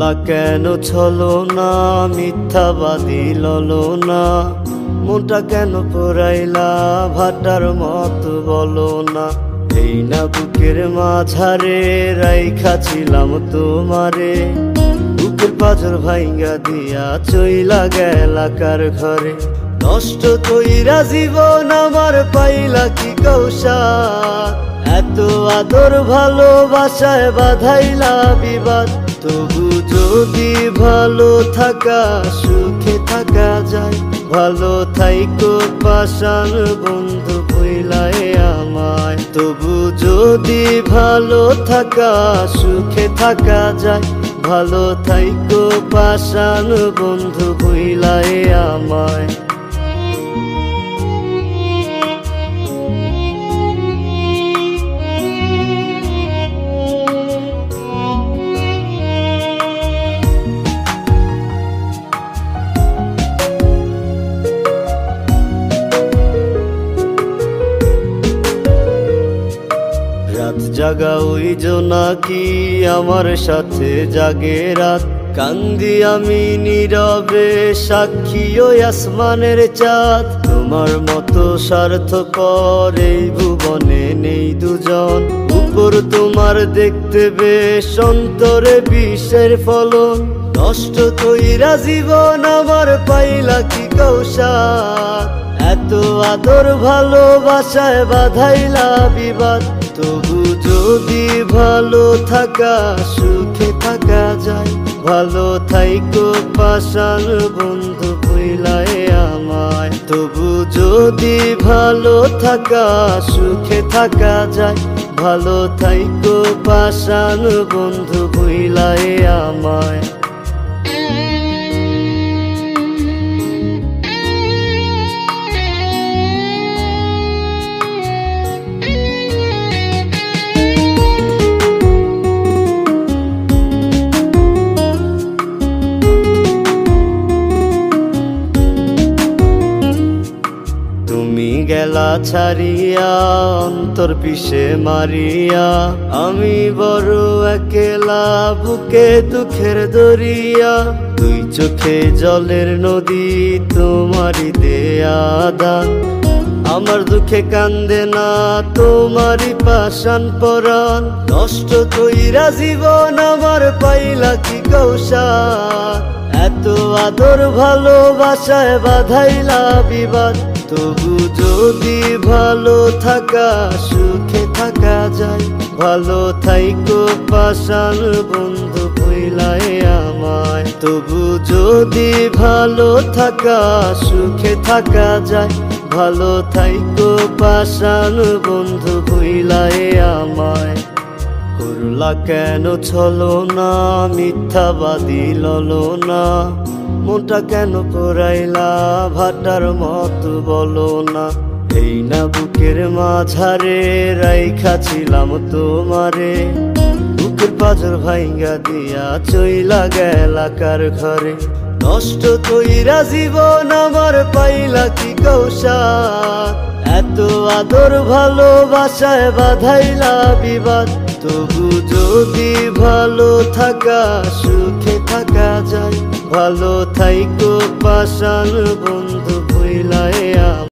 করলা কেন ছলো না, মিথ্যাবাদী ললো না, মনটা কেন পোড়াইলা ভাটার মতো বলো না। এই না বুকের মাঝারে রাইখা ছিলাম তোমারে, বুকের পাঁজর ভাইঙ্গা দিয়া চইলা গেলা কার ঘরে। নষ্ট কইরা জীবন আমার পাইলা কি কৌশল, এত আদর ভালোবাসায় বাধাইলা বিবাদ। তবু যদি ভালো থাকা সুখে থাকা যায়, ভালো থাইকো পাষাণ বন্ধু ভুইলায় আমায়। তবু যদি ভালো থাকা সুখে থাকা যায়, ভালো থাইকো পাষাণ বন্ধু ভুইলায় আমায়। রাত জাগা ওই জোনাকি আমার সাথে জাগে রাত, কান্দি আমি নীরবে সাক্ষী ওই আসমানের চাঁদ। তোমার মতো স্বার্থপর এই ভুবনে নেই দুজন, উপর তোমার দেখতে বেশ অন্তরে বিষের ফলন। নষ্ট কইরা জীবন আমার পাইলা কি কৌশল, এত আদর ভালোবাসায় বাধাইলা বিবাদ। তবু যদি ভালো থাকা সুখে থাকা যায়, ভালো থাইকো পাষাণ বন্ধু ভুইলায় আমায়। তবু যদি ভালো থাকা সুখে থাকা যায়, ভালো থাইকো পাষাণ বন্ধু ভুইলায় আমায়। তুমি গেলা ছাড়িয়া অন্তর পিষে মারিয়া, আমি বড় একলা বুকে দুঃখের দরিয়া। দুই চোখে জলের নদী তোমারই দেয়া দান, আমার দুঃখে কান্দে না তোমারই পাষাণ পরাণ। নষ্ট কইরা জীবন আমার পাইলা কি কৌশল, এত আদর ভালোবাসায় বাধাইলা বিবাদ। তবু যদি ভালো থাকা সুখে থাকা যায়, ভালো থাইকো পাষাণ বন্ধু ভুইলায় আমায়। তবু যদি ভালো থাকা সুখে থাকা যায়, ভালো থাইকো পাষাণ বন্ধু ভুইলায় আমায়। করলা কেন ছলো না, মিথ্যাবাদী ললো না, মনটা কেন পোড়াইলা ভাটার মতো বলো না। এই না বুকের মাঝারে রাইখা ছিলাম তোমারে, বুকের পাঁজর ভাইঙ্গা দিয়া চইলা গেলা কার ঘরে। নষ্ট কইরা জীবন আমার পাইলা কি কৌশল, এত আদর ভালোবাসায় বাধাইলা বিবাদ। তবু যদি ভালো থাকা সুখে থাকা যায়, ভালো থাইকো পাষাণ বন্ধু ভুইলায়